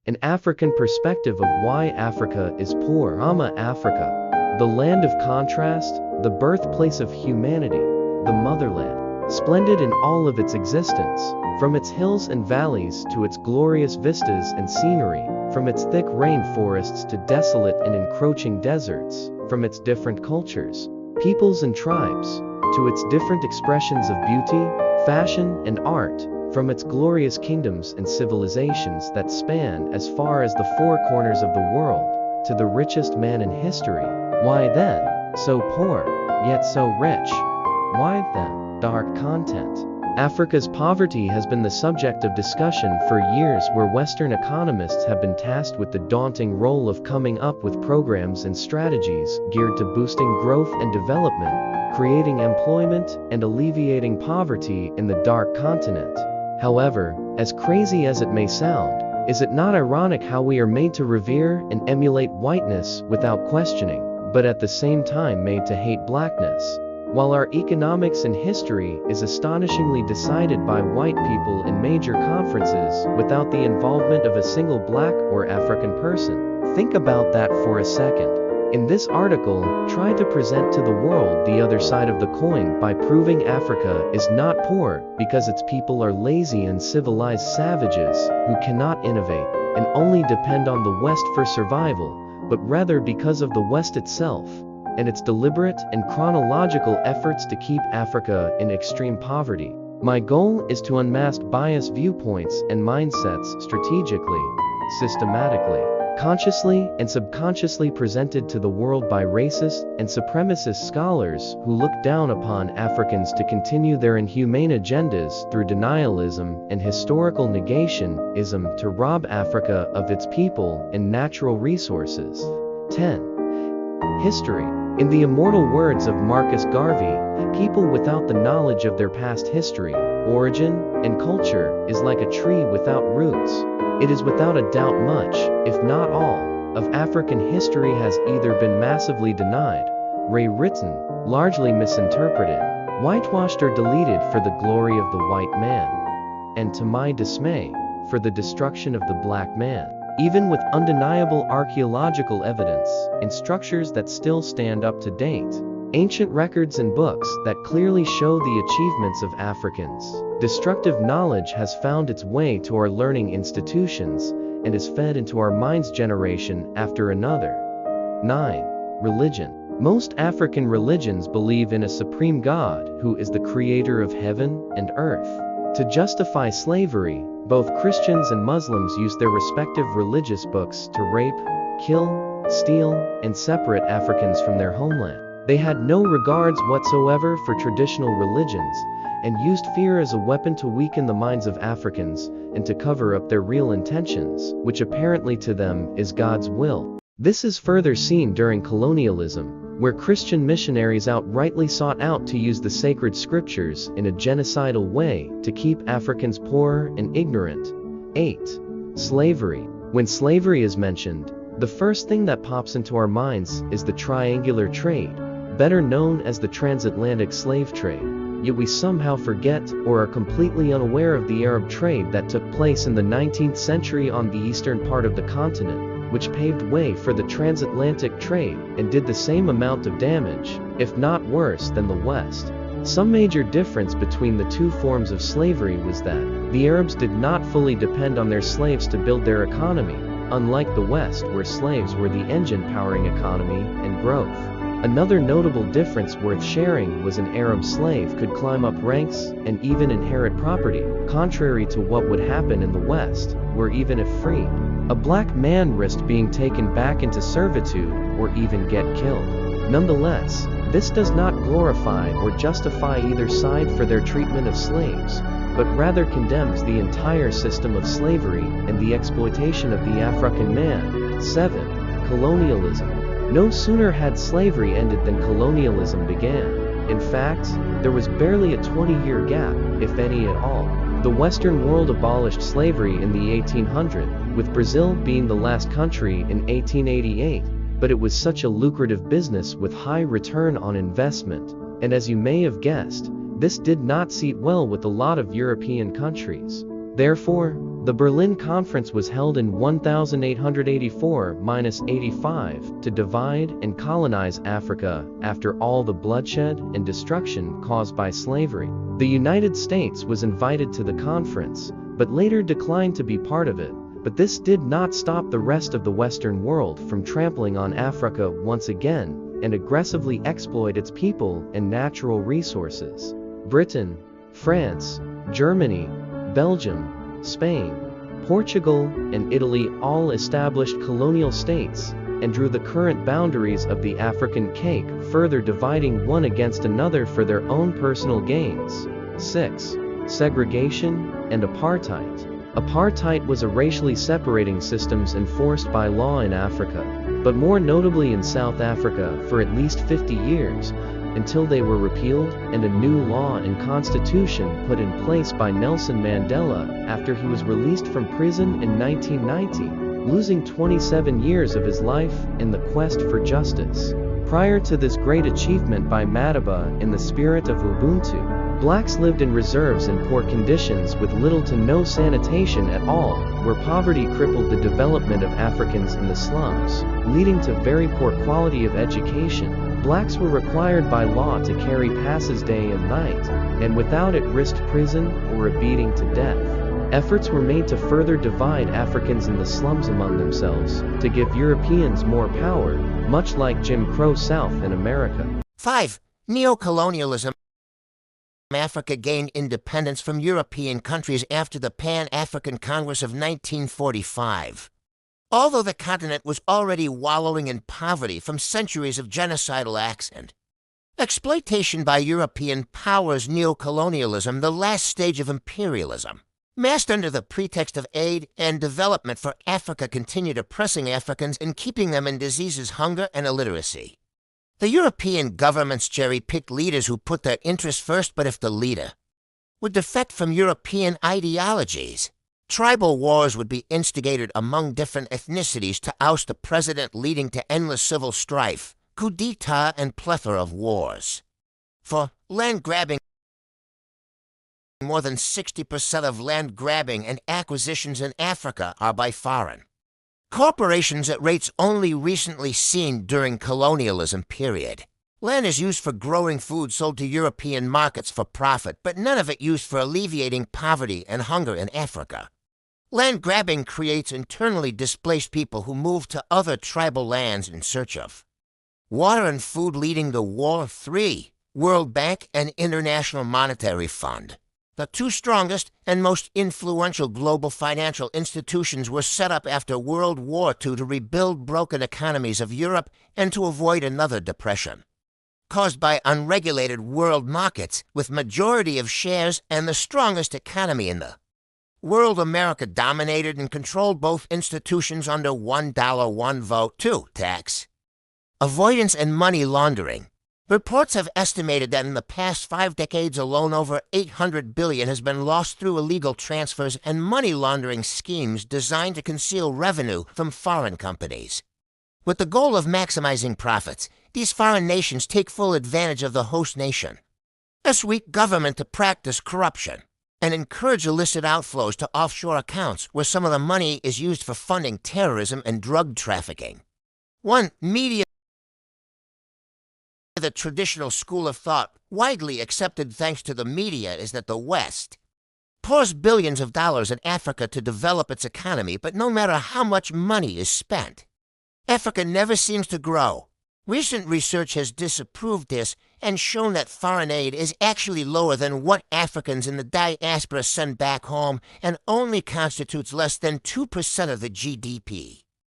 an African perspective of why Africa is poor. Africa, the land of contrast, the birthplace of humanity, the motherland, splendid in all of its existence, from its hills and valleys to its glorious vistas and scenery, from its thick rainforests to desolate and encroaching deserts, from its different cultures, peoples and tribes, to its different expressions of beauty, fashion, and art, from its glorious kingdoms and civilizations that span as far as the four corners of the world, to the richest man in history. Why then, so poor, yet so rich? Why then, dark content? Africa's poverty has been the subject of discussion for years, where Western economists have been tasked with the daunting role of coming up with programs and strategies geared to boosting growth and development, creating employment, and alleviating poverty in the dark continent. However, as crazy as it may sound, is it not ironic how we are made to revere and emulate whiteness without questioning, but at the same time made to hate blackness? While our economics and history is astonishingly decided by white people in major conferences without the involvement of a single black or African person. Think about that for a second. In this article, try to present to the world the other side of the coin by proving Africa is not poor because its people are lazy and civilized savages who cannot innovate and only depend on the West for survival, but rather because of the West itself and its deliberate and chronological efforts to keep Africa in extreme poverty. My goal is to unmask biased viewpoints and mindsets strategically, systematically, consciously and subconsciously presented to the world by racist and supremacist scholars who look down upon Africans to continue their inhumane agendas through denialism and historical negationism to rob Africa of its people and natural resources. 10. History. In the immortal words of Marcus Garvey, people without the knowledge of their past history, origin, and culture is like a tree without roots. It is without a doubt much, if not all, of African history has either been massively denied, rewritten, largely misinterpreted, whitewashed or deleted for the glory of the white man, and to my dismay, for the destruction of the black man. Even with undeniable archaeological evidence, in structures that still stand up to date, ancient records and books that clearly show the achievements of Africans, destructive knowledge has found its way to our learning institutions and is fed into our minds generation after another. 9. Religion. Most African religions believe in a supreme God who is the creator of heaven and earth. To justify slavery, both Christians and Muslims use their respective religious books to rape, kill, steal, and separate Africans from their homeland. They had no regards whatsoever for traditional religions, and used fear as a weapon to weaken the minds of Africans and to cover up their real intentions, which apparently to them is God's will. This is further seen during colonialism, where Christian missionaries outrightly sought out to use the sacred scriptures in a genocidal way to keep Africans poor and ignorant. 8. Slavery. When slavery is mentioned, the first thing that pops into our minds is the triangular trade, better known as the transatlantic slave trade. Yet we somehow forget or are completely unaware of the Arab trade that took place in the 19th century on the eastern part of the continent, which paved way for the transatlantic trade and did the same amount of damage, if not worse, than the West. Some major difference between the two forms of slavery was that the Arabs did not fully depend on their slaves to build their economy, unlike the West where slaves were the engine powering economy and growth. Another notable difference worth sharing was an Arab slave could climb up ranks and even inherit property, contrary to what would happen in the West, where even if freed, a black man risked being taken back into servitude or even get killed. Nonetheless, this does not glorify or justify either side for their treatment of slaves, but rather condemns the entire system of slavery and the exploitation of the African man. 7. Colonialism. No sooner had slavery ended than colonialism began. In fact, there was barely a 20-year gap, if any at all. The Western world abolished slavery in the 1800s, with Brazil being the last country in 1888, but it was such a lucrative business with high return on investment, and as you may have guessed, this did not sit well with a lot of European countries. Therefore, The Berlin Conference was held in 1884–85 to divide and colonize Africa after all the bloodshed and destruction caused by slavery. The United States was invited to the conference, but later declined to be part of it. But this did not stop the rest of the Western world from trampling on Africa once again and aggressively exploit its people and natural resources. Britain, France, Germany, Belgium, Spain, Portugal, and Italy all established colonial states and drew the current boundaries of the African cake, further dividing one against another for their own personal gains. 6. Segregation and apartheid. Apartheid was a racially separating systems enforced by law in Africa, but more notably in South Africa for at least 50 years, until they were repealed and a new law and constitution put in place by Nelson Mandela after he was released from prison in 1990, losing 27 years of his life in the quest for justice. Prior to this great achievement by Madiba in the spirit of Ubuntu, blacks lived in reserves in poor conditions with little to no sanitation at all, where poverty crippled the development of Africans in the slums, leading to very poor quality of education. Blacks were required by law to carry passes day and night, and without it risked prison or a beating to death. Efforts were made to further divide Africans in the slums among themselves, to give Europeans more power, much like Jim Crow South in America. 5. Neocolonialism. Africa gained independence from European countries after the Pan-African Congress of 1945. Although the continent was already wallowing in poverty from centuries of genocidal acts and exploitation by European powers, neocolonialism, the last stage of imperialism, masked under the pretext of aid and development for Africa, continued oppressing Africans and keeping them in diseases, hunger, and illiteracy. The European governments cherry-picked leaders who put their interests first, but if the leader would defect from European ideologies, tribal wars would be instigated among different ethnicities to oust the president, leading to endless civil strife, coup d'etat, and plethora of wars. For land grabbing, more than 60% of land grabbing and acquisitions in Africa are by foreign corporations at rates only recently seen during colonialism period. Land is used for growing food sold to European markets for profit, but none of it used for alleviating poverty and hunger in Africa. Land grabbing creates internally displaced people who move to other tribal lands in search of water and food, leading to War. 3. World Bank and International Monetary Fund. The two strongest and most influential global financial institutions were set up after World War II to rebuild broken economies of Europe and to avoid another depression caused by unregulated world markets with majority of shares and the strongest economy in the world. America dominated and controlled both institutions under $1 one vote 2 tax avoidance and money laundering. Reports have estimated that in the past 5 decades alone, over $800 billion has been lost through illegal transfers and money laundering schemes designed to conceal revenue from foreign companies. With the goal of maximizing profits, these foreign nations take full advantage of the host nation, a weak government, to practice corruption and encourage illicit outflows to offshore accounts where some of the money is used for funding terrorism and drug trafficking. 1. Media. The traditional school of thought, widely accepted thanks to the media, is that the West pours billions of dollars in Africa to develop its economy, but no matter how much money is spent, Africa never seems to grow. Recent research has disapproved this and shown that foreign aid is actually lower than what Africans in the diaspora send back home and only constitutes less than 2% of the GDP.